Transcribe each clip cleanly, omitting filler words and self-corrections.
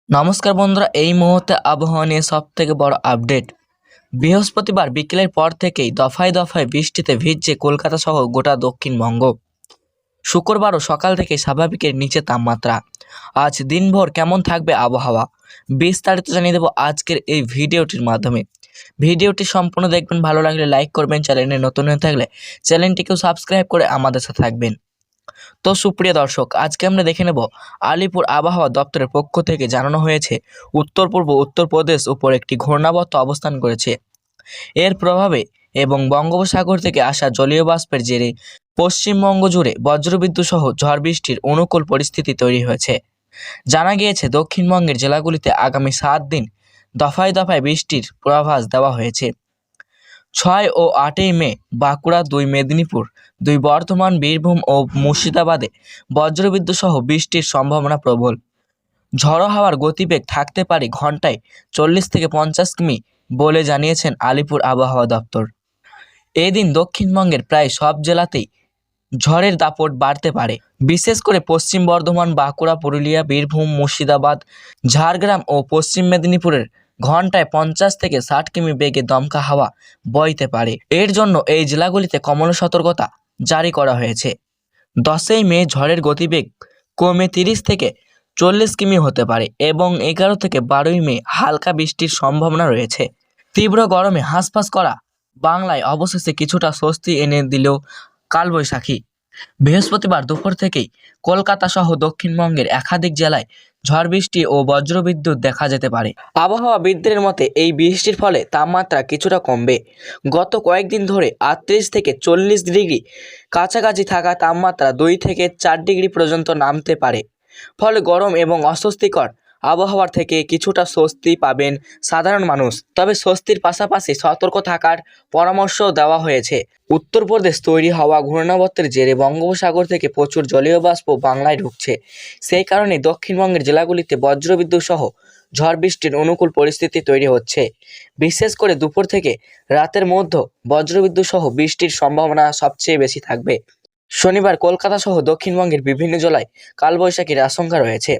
নমস্কার বন্ধুরা, এই মুহূর্তে আবহাওয়া নিয়ে সবথেকে বড় আপডেট। বৃহস্পতিবার বিকেলের পর থেকেই দফায় দফায় বৃষ্টিতে ভিজছে কলকাতা সহ গোটা দক্ষিণবঙ্গ। শুক্রবারও সকাল থেকে স্বাভাবিকের নিচে তাপমাত্রা। আজ দিনভর কেমন থাকবে আবহাওয়া, বিস্তারিত জানিয়ে দেবো আজকের এই ভিডিওটির মাধ্যমে। ভিডিওটি সম্পূর্ণ দেখবেন, ভালো লাগলে লাইক করবেন, চ্যানেলে নতুন হয়ে থাকলে চ্যানেলটিকেও সাবস্ক্রাইব করে আমাদের সাথে থাকবেন। তো সুপ্রিয় দর্শক, আজকে আমরা দেখে নেব আলিপুর আবহাওয়া দপ্তরের পক্ষ থেকে জানানো হয়েছে উত্তর পূর্ব উত্তরপ্রদেশ উপর একটি ঘূর্ণাবর্ত অবস্থান করেছে। এর প্রভাবে এবং বঙ্গোপসাগর থেকে আসা জলীয় বাষ্পের জেরে পশ্চিমবঙ্গ জুড়ে বজ্রবিদ্যুৎ সহ ঝড় বৃষ্টির অনুকূল পরিস্থিতি তৈরি হয়েছে। জানা গিয়েছে দক্ষিণবঙ্গের জেলাগুলিতে আগামী 7 দিন দফায় দফায় বৃষ্টির পূর্বাভাস দেওয়া হয়েছে। 6 ও 8ই মে বাঁকুড়া, 2 মেদিনীপুর, 2 বর্ধমান, বীরভূম ও মুর্শিদাবাদে বজ্রবিদ্যুৎ সহ বৃষ্টির সম্ভাবনা প্রবল। ঝড়ো হাওয়ার গতিবেগ থাকতে পারে ঘন্টায় 40 থেকে 50 কিমি বলে জানিয়েছেন আলিপুর আবহাওয়া দপ্তর। এদিন দক্ষিণবঙ্গের প্রায় সব জেলাতেই ঝড়ের দাপট বাড়তে পারে। বিশেষ করে পশ্চিম বর্ধমান, বাঁকুড়া, পুরুলিয়া, বীরভূম, মুর্শিদাবাদ, ঝাড়গ্রাম ও পশ্চিম মেদিনীপুরের ঘন্টায় 50 থেকে 60 কিমি বেগে দমকা হাওয়া বইতে পারে। এর জন্য এই জেলাগুলিতে কমলা সতর্কতা জারি করা হয়েছে। 10ই মে ঝড়ের গতিবেগ কমে 30 থেকে 40 কিমি হতে পারে এবং 11 থেকে 12ই মে হালকা বৃষ্টির সম্ভাবনা রয়েছে। তীব্র গরমে হাঁসফাঁস করা বাংলায় অবশেষে কিছুটা স্বস্তি এনে দিল কালবৈশাখী। বৃহস্পতিবার দুপুর থেকেই কলকাতা সহ দক্ষিণবঙ্গের একাধিক জেলায় ঝড় বৃষ্টি ও বজ্রবিদ্যুৎ দেখা যেতে পারে। আবহাওয়াবিদদের মতে এই বৃষ্টির ফলে তাপমাত্রা কিছুটা কমবে। গত কয়েকদিন ধরে 38 থেকে 40 ডিগ্রি কাছাকাছি থাকা তাপমাত্রা 2 থেকে 4 ডিগ্রি পর্যন্ত নামতে পারে। ফলে গরম এবং অস্বস্তিকর আবহাওয়ার থেকে কিছুটা স্বস্তি পাবেন সাধারণ মানুষ। তবে স্বস্তির পাশাপাশি সতর্ক থাকার পরামর্শও দেওয়া হয়েছে। উত্তরপ্রদেশ তৈরি হওয়া ঘূর্ণাবর্তের জেরে বঙ্গোপসাগর থেকে প্রচুর জলীয় বাষ্প বাংলায় ঢুকছে। সেই কারণে দক্ষিণবঙ্গের জেলাগুলিতে বজ্রবিদ্যুৎ সহ ঝড় বৃষ্টির অনুকূল পরিস্থিতি তৈরি হচ্ছে। বিশেষ করে দুপুর থেকে রাতের মধ্যে বজ্রবিদ্যুৎ সহ বৃষ্টির সম্ভাবনা সবচেয়ে বেশি থাকবে। শনিবার কলকাতা সহ দক্ষিণবঙ্গের বিভিন্ন জেলায় কালবৈশাখীর আশঙ্কা রয়েছে।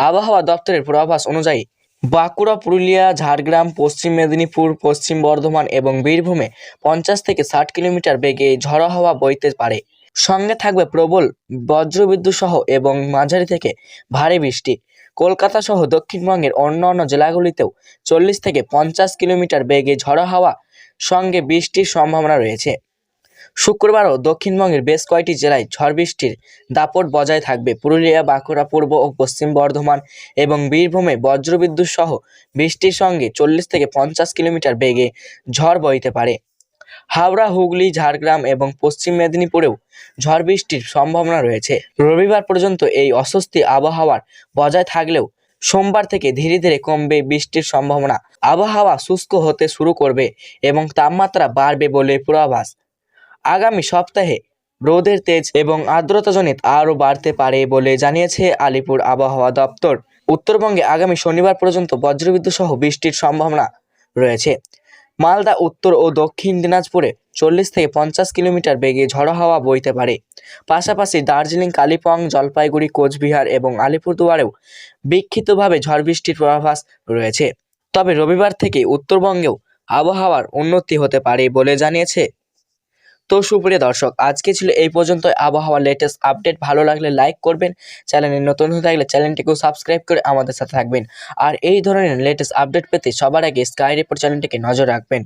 আবহাওয়া দপ্তরের পূর্বাভাস অনুযায়ী বাঁকুড়া, পুরুলিয়া, ঝাড়গ্রাম, পশ্চিম মেদিনীপুর, পশ্চিম বর্ধমান এবং বীরভূমে 50 থেকে 60 কিলোমিটার বেগে ঝড়ো হাওয়া বইতে পারে। সঙ্গে থাকবে প্রবল বজ্রবিদ্যুৎ সহ এবং মাঝারি থেকে ভারী বৃষ্টি। কলকাতা সহ দক্ষিণবঙ্গের অন্যান্য জেলাগুলিতেও 40 থেকে 50 কিলোমিটার বেগে ঝড়ো হাওয়া সঙ্গে বৃষ্টির সম্ভাবনা রয়েছে। শুক্রবারও দক্ষিণবঙ্গের বেশ কয়েকটি জেলায় ঝড় বৃষ্টির দাপট বজায় থাকবে। পুরুলিয়া, বাঁকুড়া, পূর্ব ও পশ্চিম বর্ধমান এবং বীরভূমে বজ্রবিদ্যুৎ সহ বৃষ্টির সঙ্গে 40 থেকে 50 কিলোমিটার বেগে ঝড় বইতে পারে। হাওড়া, হুগলি, ঝাড়গ্রাম এবং পশ্চিম মেদিনীপুরেও ঝড় বৃষ্টির সম্ভাবনা রয়েছে। রবিবার পর্যন্ত এই অস্বস্তি আবহাওয়ার বজায় থাকলেও সোমবার থেকে ধীরে ধীরে কমবে বৃষ্টির সম্ভাবনা। আবহাওয়া শুষ্ক হতে শুরু করবে এবং তাপমাত্রা বাড়বে বলে পূর্বাভাস। আগামী সপ্তাহে রোদের তেজ এবং আর্দ্রতাজনিত আরও বাড়তে পারে বলে জানিয়েছে আলিপুর আবহাওয়া দপ্তর। উত্তরবঙ্গে আগামী শনিবার পর্যন্ত বজ্রবিদ্যুৎ সহ বৃষ্টির সম্ভাবনা রয়েছে। মালদা, উত্তর ও দক্ষিণ দিনাজপুরে 40 থেকে 50 কিলোমিটার বেগে ঝড়ো হাওয়া বইতে পারে। পাশাপাশি দার্জিলিং, কালিম্পং, জলপাইগুড়ি, কোচবিহার এবং আলিপুরদুয়ারেও বিক্ষিপ্তভাবে ঝড় বৃষ্টির পূর্বাভাস রয়েছে। তবে রবিবার থেকে উত্তরবঙ্গেও আবহাওয়ার উন্নতি হতে পারে বলে জানিয়েছে। তো সুপ্রিয় দর্শক, আজকে ছিল এই পর্যন্ত আবহাওয়ার লেটেস্ট আপডেট। ভালো লাগলে লাইক করবেন, চ্যানেলে নতুন হয়ে থাকলে চ্যানেলটিকেও সাবস্ক্রাইব করে আমাদের সাথে থাকবেন। আর এই ধরনের লেটেস্ট আপডেট পেতে সবার আগে স্কাই রিপোর্ট চ্যানেলটিকে নজর রাখবেন।